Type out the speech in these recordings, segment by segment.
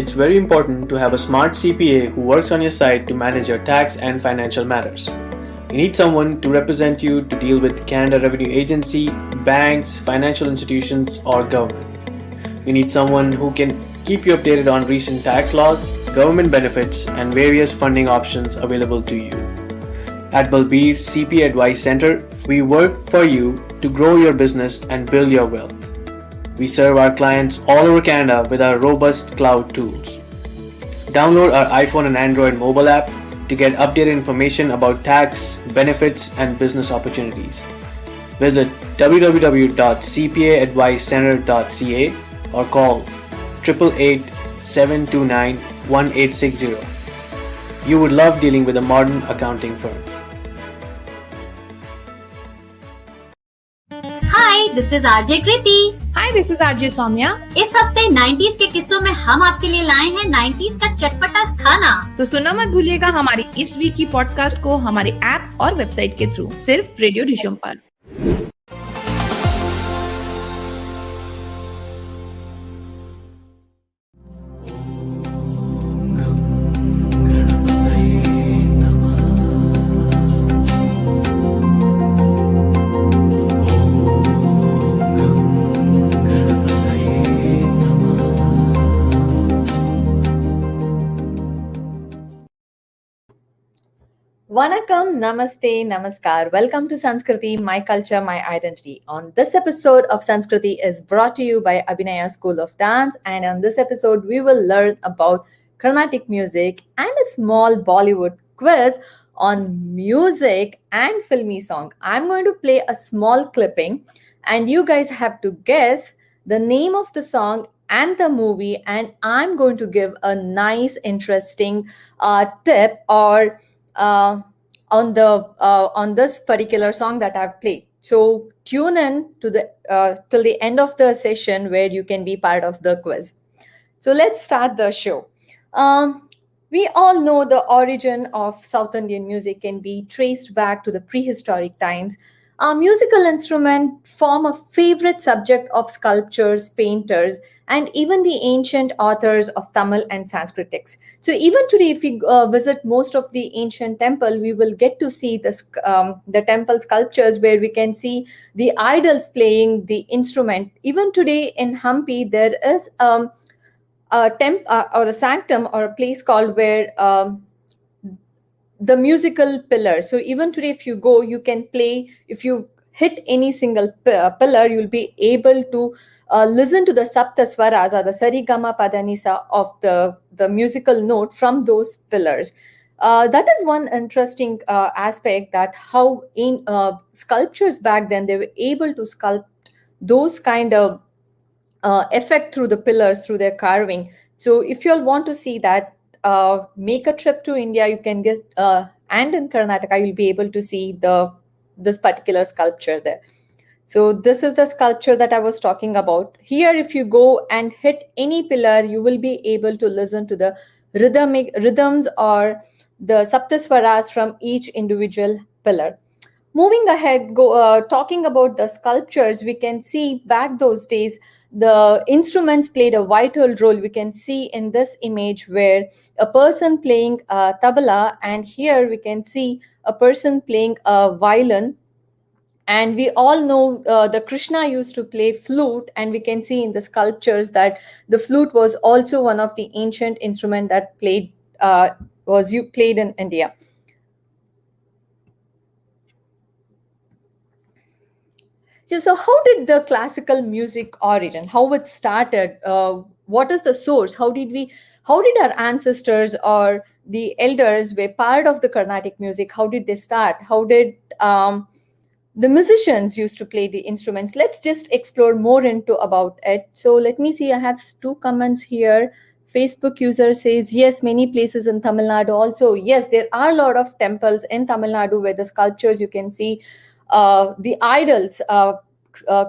it's very important to have a smart CPA who works on your side to manage your tax and financial matters. You need someone to represent you to deal with Canada Revenue Agency, banks, financial institutions, or government. You need someone who can keep you updated on recent tax laws, government benefits, and various funding options available to you. At Balbir CPA Advice Center, we work for you to grow your business and build your wealth. We serve our clients all over Canada with our robust cloud tools. Download our iPhone and Android mobile app to get updated information about tax, benefits, and business opportunities. Visit www.cpaadvicecenter.ca or call 888-729-1860. You would love dealing with a modern accounting firm. Hi, this is RJ Kriti. Hi, this is RJ Soumya. इस हफ्ते 90s के किस्सों में हम आपके लिए लाए हैं 90s का चटपटा खाना। तो सुनना मत भूलिएगा हमारी इस वीक की पॉडकास्ट को हमारे ऐप और वेबसाइट के थ्रू सिर्फ रेडियो डिशम पर। Vanakkam, Namaste, Namaskar. Welcome to Sanskruthi, My Culture, My Identity. On this episode of Sanskruthi is brought to you by Abhinaya School of Dance. And on this episode, we will learn about Carnatic music and a small Bollywood quiz on music and filmy song. I'm going to play a small clipping and you guys have to guess the name of the song and the movie. And I'm going to give a nice, interesting tip or on this particular song that I've played. So tune in to the till the end of the session where you can be part of the quiz. So let's start the show. We all know the origin of South Indian music can be traced back to the prehistoric times. Musical instruments form a favorite subject of sculptors, painters, and even the ancient authors of Tamil and Sanskrit texts. So even today, if we visit most of the ancient temple, we will get to see the temple sculptures where we can see the idols playing the instrument. Even today in Hampi, there is a or a sanctum or a place called where the musical pillar. So even today, if you go, you can play. If you hit any single pillar, you'll be able to listen to the sapta swaras or the sarigama padanisa of the musical note from those pillars. That is one interesting aspect, that how in sculptures back then, they were able to sculpt those kind of effect through the pillars, through their carving. So if you all want to see that, make a trip to India, you can get, and in Karnataka, you'll be able to see this particular sculpture there. So this is the sculpture that I was talking about. Here, if you go and hit any pillar, you will be able to listen to the rhythms or the saptaswaras from each individual pillar. Moving ahead, talking about the sculptures, we can see back those days, the instruments played a vital role. We can see in this image where a person playing a tabla, and here we can see a person playing a violin. And we all know the Krishna used to play flute, and we can see in the sculptures that the flute was also one of the ancient instruments that played in India. So how did the classical music origin? How it started? What is the source? How did our ancestors or the elders were part of the Carnatic music? How did they start? How did the musicians used to play the instruments? Let's just explore more into about it. So let me see, I have 2 comments here. Facebook user says, yes, many places in Tamil Nadu also. Yes, there are a lot of temples in Tamil Nadu where the sculptures, you can see the idols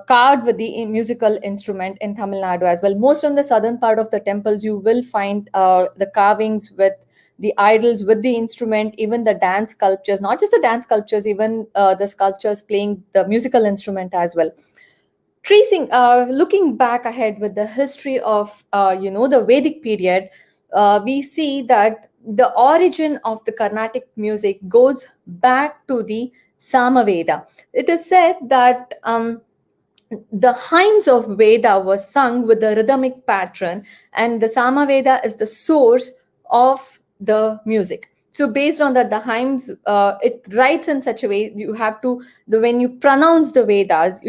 carved with the musical instrument in Tamil Nadu as well. Most on the southern part of the temples, you will find the carvings with the idols with the instrument, even the dance sculptures, not just the dance sculptures, even the sculptures playing the musical instrument as well. Looking back ahead with the history of, the Vedic period, we see that the origin of the Carnatic music goes back to the Samaveda. It is said that the hymns of Veda were sung with the rhythmic pattern, and the Samaveda is the source of the music. So, based on that, the hymns it writes in such a way you have to when you pronounce the Vedas,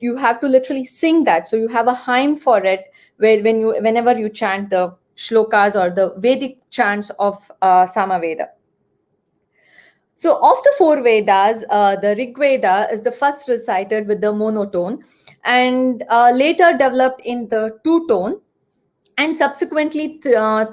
you have to literally sing that. So, you have a hymn for it where whenever you chant the shlokas or the Vedic chants of Samaveda. So, of the four Vedas, the Rig Veda is the first recited with the monotone and later developed in the two tone, and subsequently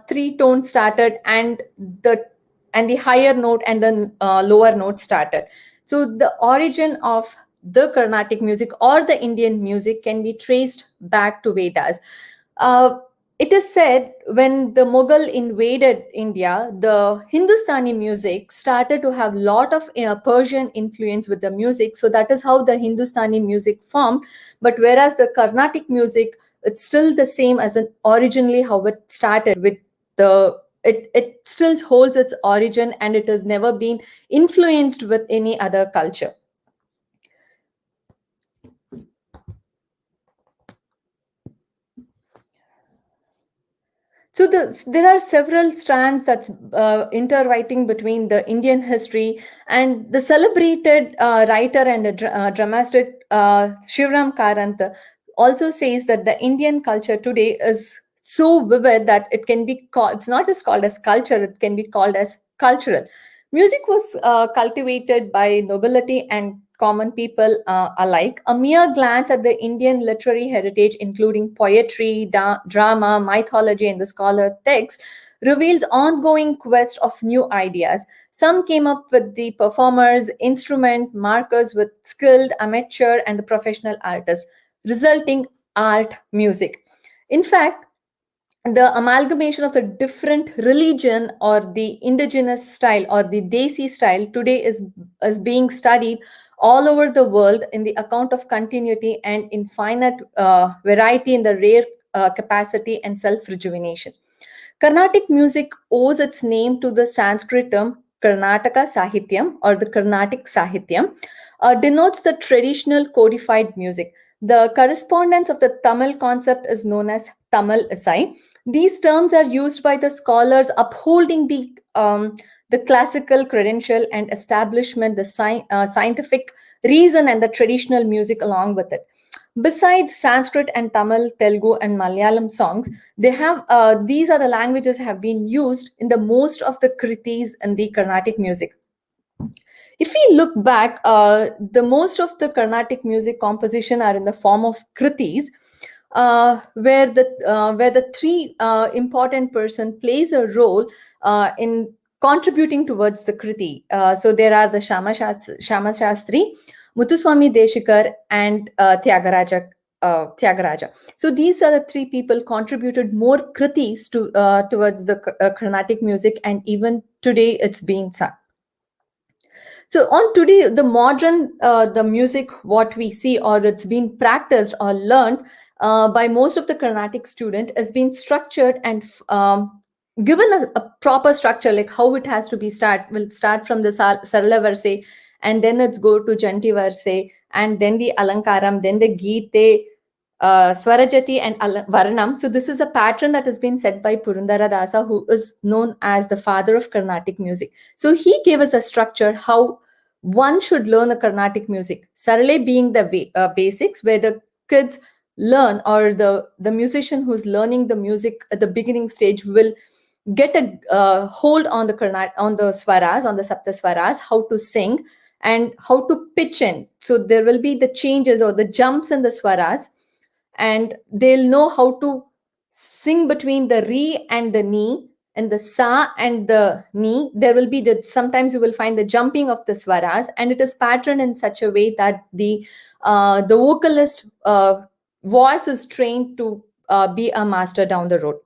three tone started, and the higher note and the lower note started. So, the origin of the Carnatic music or the Indian music can be traced back to Vedas. Uh, it is said when the Mughal invaded India, the Hindustani music started to have lot of Persian influence with the music. So that is how the Hindustani music formed. But whereas the Carnatic music, it's still the same as originally how it started with the. It still holds its origin, and it has never been influenced with any other culture. So there are several strands that's intertwining between the Indian history, and the celebrated writer and dramatic Shivram Karant also says that the Indian culture today is so vivid that it can be called, it's not just called as culture, it can be called as cultural. Music was cultivated by nobility and common people alike. A mere glance at the Indian literary heritage, including poetry, drama, mythology, and the scholar text, reveals ongoing quest of new ideas. Some came up with the performers, instrument markers with skilled amateur and the professional artists, resulting art music. In fact, the amalgamation of the different religion or the indigenous style or the desi style today is being studied all over the world in the account of continuity and infinite variety in the rare capacity and self rejuvenation. Carnatic music owes its name to the Sanskrit term Karnataka Sahityam or the Carnatic Sahityam, denotes the traditional codified music. The correspondence of the Tamil concept is known as Tamil Isai. These terms are used by the scholars upholding the classical credential and establishment, the scientific reason, and the traditional music along with it. Besides Sanskrit and Tamil, Telugu, and Malayalam songs, they have these are the languages have been used in the most of the kritis in the Carnatic music. If we look back, the most of the Carnatic music composition are in the form of kritis, where the three important person plays a role in contributing towards the kriti. So there are the Shama Shastri, Muthuswami Deshikar, and Tyagaraja. So these are the three people contributed more kritis towards the Carnatic music, and even today it's being sung. So on today, the modern the music what we see or it's been practiced or learned by most of the Carnatic student has been structured and given a proper structure, like how it has to be will start from the Sarala Varse, and then it's go to Janti Varse, and then the Alankaram, then the Geete, Swarajati, and Varnam. So this is a pattern that has been set by Purandara Dasa, who is known as the father of Carnatic music. So he gave us a structure how one should learn the Carnatic music. Sarale being the basics, where the kids learn, or the musician who's learning the music at the beginning stage will get a hold on the swaras, on the sapta swaras, how to sing and how to pitch in. So there will be the changes or the jumps in the swaras, and they'll know how to sing between the re and the ni, and the sa and the ni. There will be sometimes you will find the jumping of the swaras, and it is patterned in such a way that the vocalist voice is trained to be a master down the road.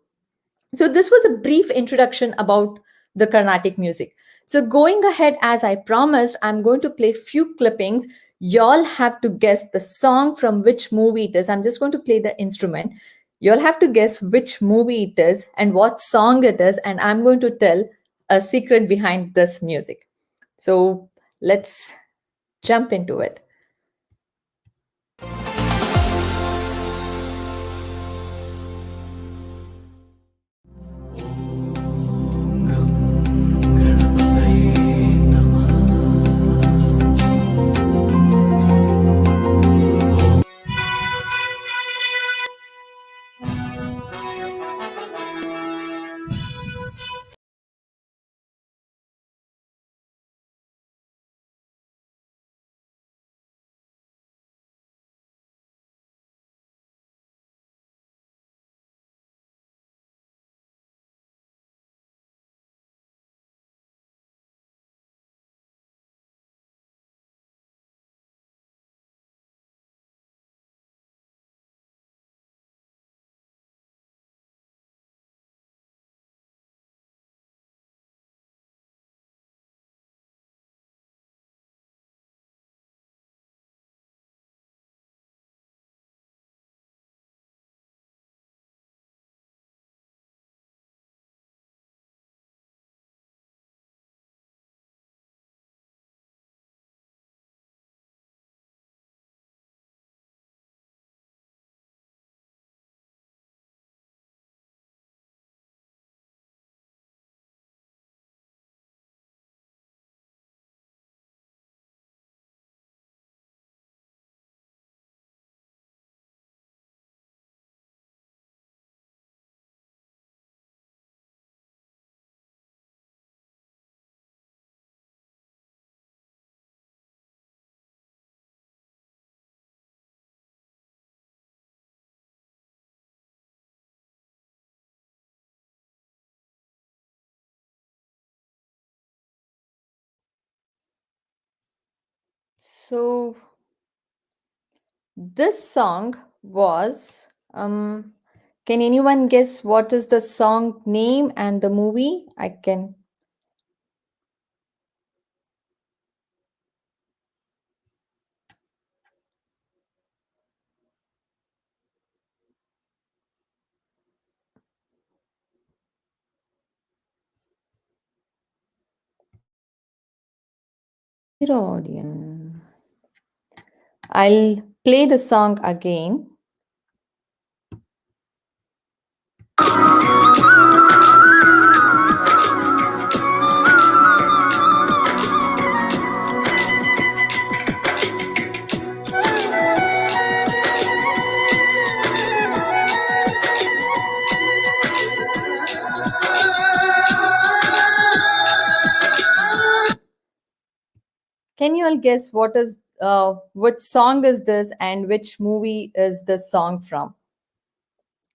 So this was a brief introduction about the Carnatic music. So going ahead, as I promised, I'm going to play few clippings. Y'all have to guess the song from which movie it is. I'm just going to play the instrument. You'll have to guess which movie it is and what song it is, and I'm going to tell a secret behind this music. So let's jump into it. So this song was, can anyone guess what is the song name and the movie? I can. Audience. I'll play the song again. Can you all guess which song is this and which movie is this song from?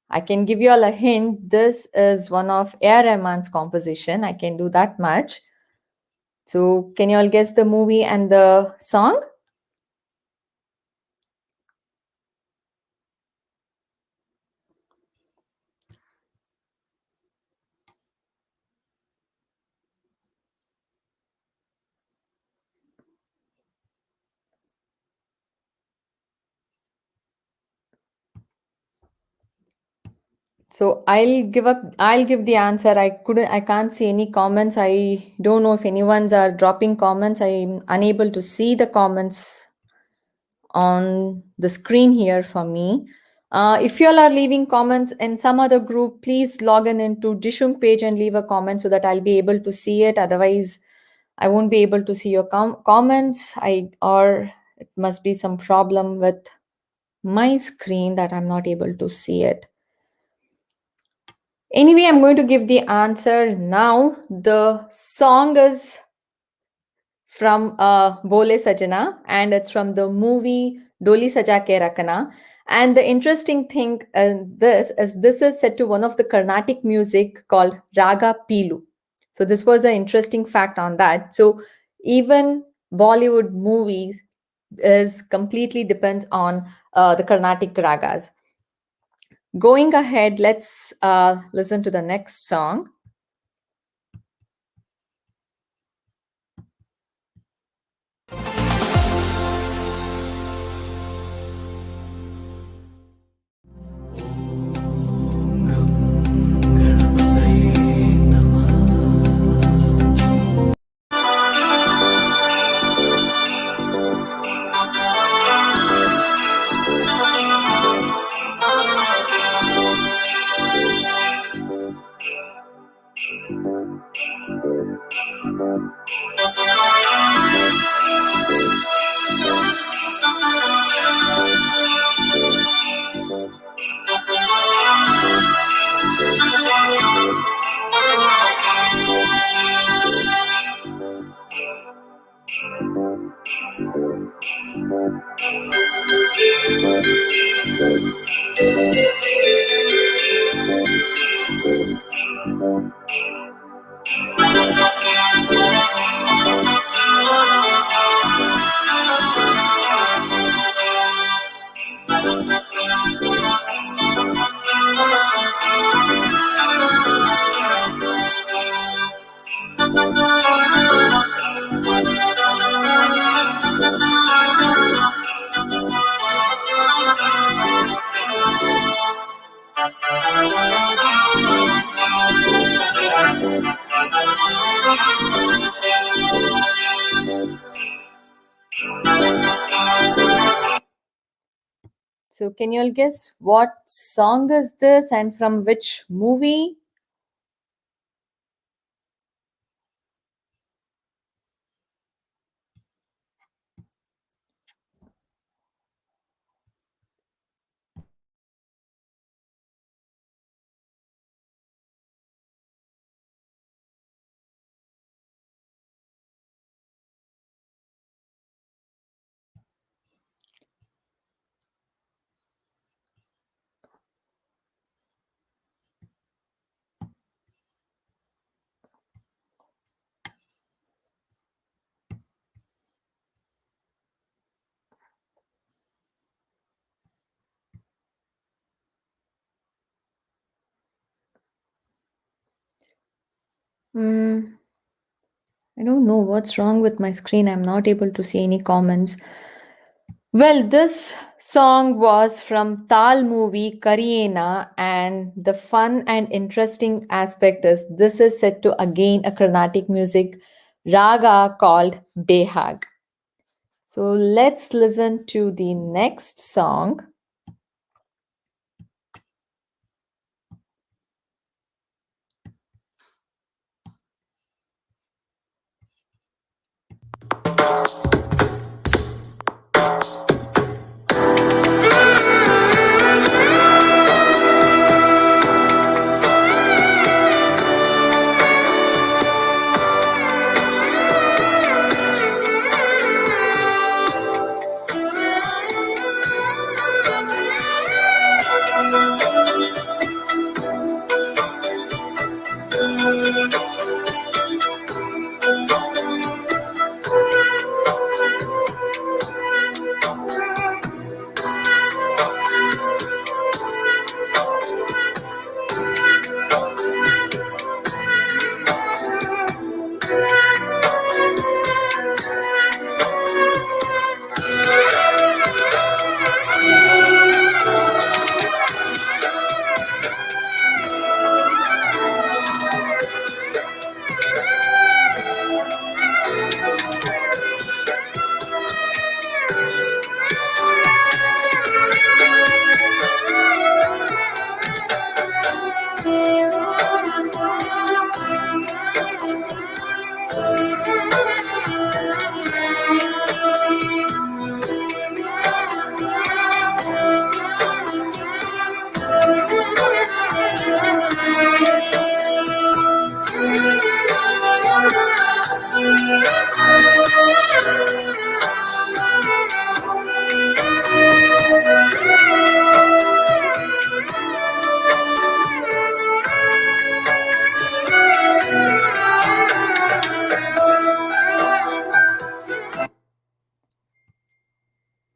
I can give you all a hint. This is one of A.R. Rahman's composition. I can do that much. So can you all guess the movie and the song? So I'll give the answer. I can't see any comments. I don't know if anyone's are dropping comments. I'm unable to see the comments on the screen here for me. If you all are leaving comments in some other group, please log in into Dishum page and leave a comment so that I'll be able to see it. Otherwise, I won't be able to see your comments. Or it must be some problem with my screen that I'm not able to see it. Anyway, I'm going to give the answer now. The song is from Bole Sajana, and it's from the movie Doli Saja Ke Rakhna. And the interesting thing this is set to one of the Carnatic music called Raga Pilu. So this was an interesting fact on that. So even Bollywood movies is completely depends on the Carnatic ragas. Going ahead, let's listen to the next song. So, can you all guess what song is this and from which movie? Hmm, I don't know what's wrong with my screen. I'm not able to see any comments. Well, this song was from Tal movie Kariena, and the fun and interesting aspect is this is set to again a Carnatic music raga called Behag. So let's listen to the next song.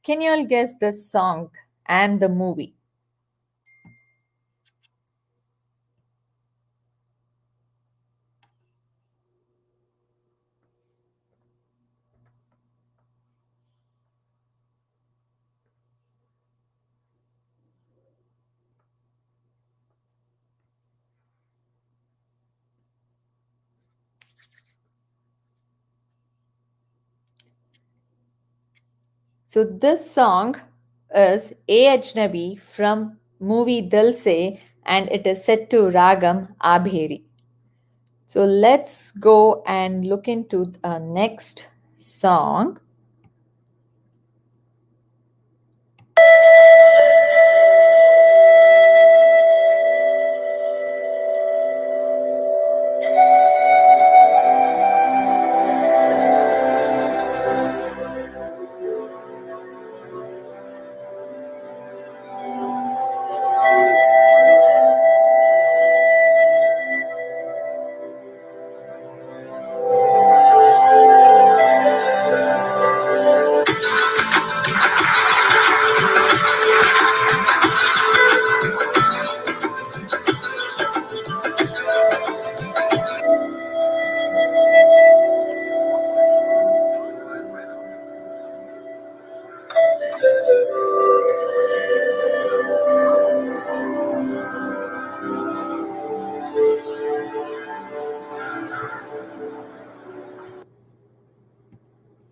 Can you all guess this song and the movie? So this song is A Ajnabi from movie Dil Se, and it is set to Ragam Abheri. So let's go and look into the next song.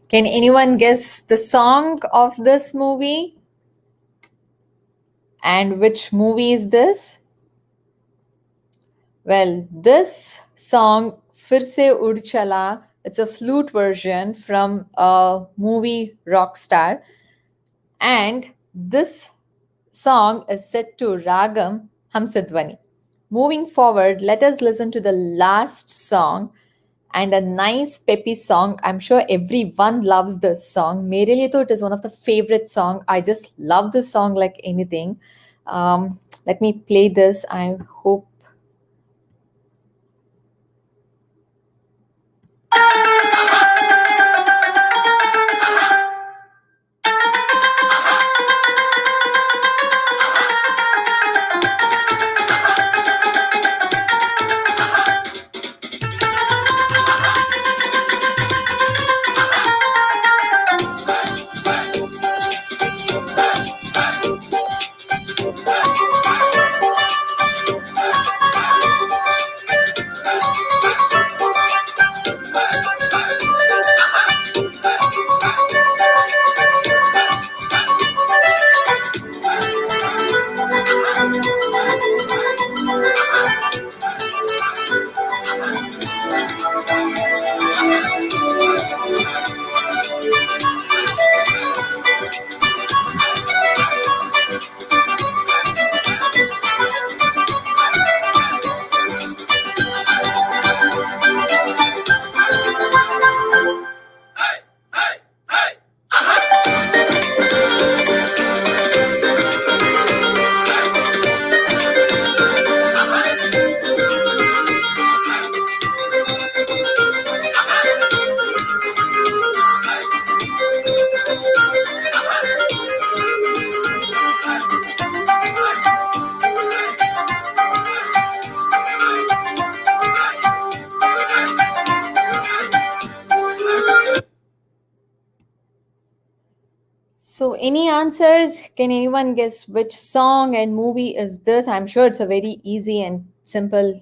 Can anyone guess the song of this movie? And which movie is this? Well, this song Fir Se Ud Chala, it's a flute version from a movie Rockstar, and this song is set to Ragam Hamsadvani. Moving forward, let us listen to the last song and a nice peppy song. I'm sure everyone loves this song. Mere liye to it is one of the favorite song. I just love this song like anything. Let me play this. I hope. So, any answers? Can anyone guess which song and movie is this? I'm sure it's a very easy and simple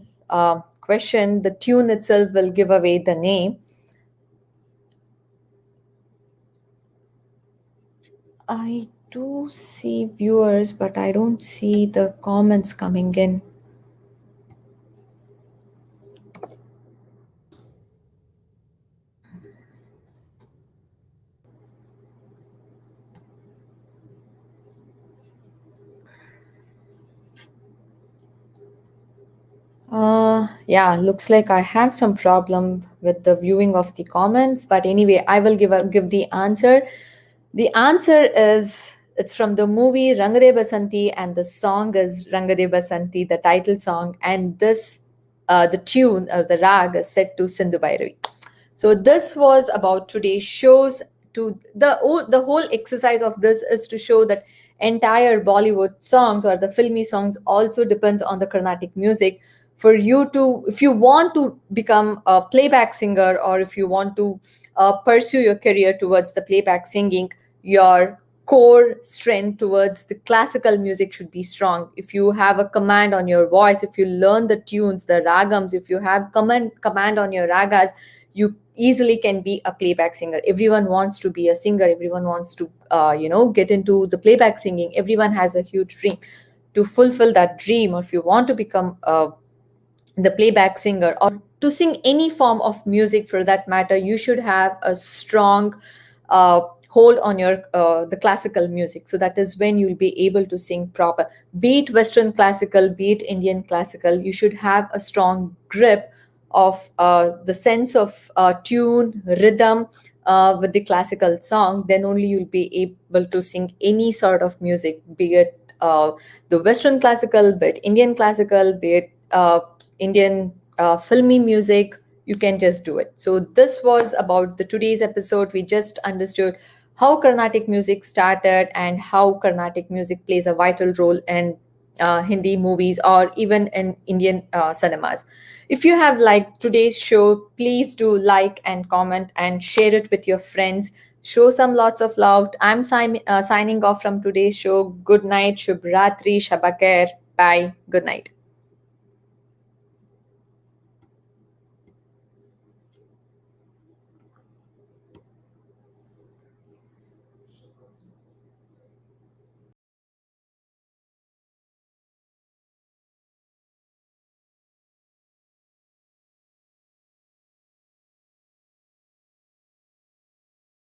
question. The tune itself will give away the name. I do see viewers, but I don't see the comments coming in. Yeah, looks like I have some problem with the viewing of the comments, but anyway, I will give the answer. The answer is it's from the movie Rangade Basanti, and the song is Rangade Basanti, the title song, and this the tune or the rag is set to Sindhu Bhairavi. So this was about today's shows. To the whole exercise of this is to show that entire Bollywood songs or the filmy songs also depends on the Carnatic music. For you to, if you want to become a playback singer, or if you want to pursue your career towards the playback singing, your core strength towards the classical music should be strong. If you have a command on your voice, if you learn the tunes, the ragams, if you have command on your ragas, you easily can be a playback singer. Everyone wants to be a singer. Everyone wants to get into the playback singing. Everyone has a huge dream. To fulfill that dream, or if you want to become the playback singer, or to sing any form of music for that matter, you should have a strong hold on your the classical music. So that is when you'll be able to sing proper, be it Western classical, be it Indian classical. You should have a strong grip of the sense of tune, rhythm with the classical song. Then only you'll be able to sing any sort of music, be it the Western classical, be it Indian classical, be it Indian filmy music. You can just do it. So this was about the today's episode. We just understood how Carnatic music started and how Carnatic music plays a vital role in Hindi movies or even in Indian cinemas. If you have liked today's show, please do like and comment and share it with your friends. Show some lots of love. I'm signing off from today's show. Good night, Shubh Ratri, Shabakar. Bye. Good night.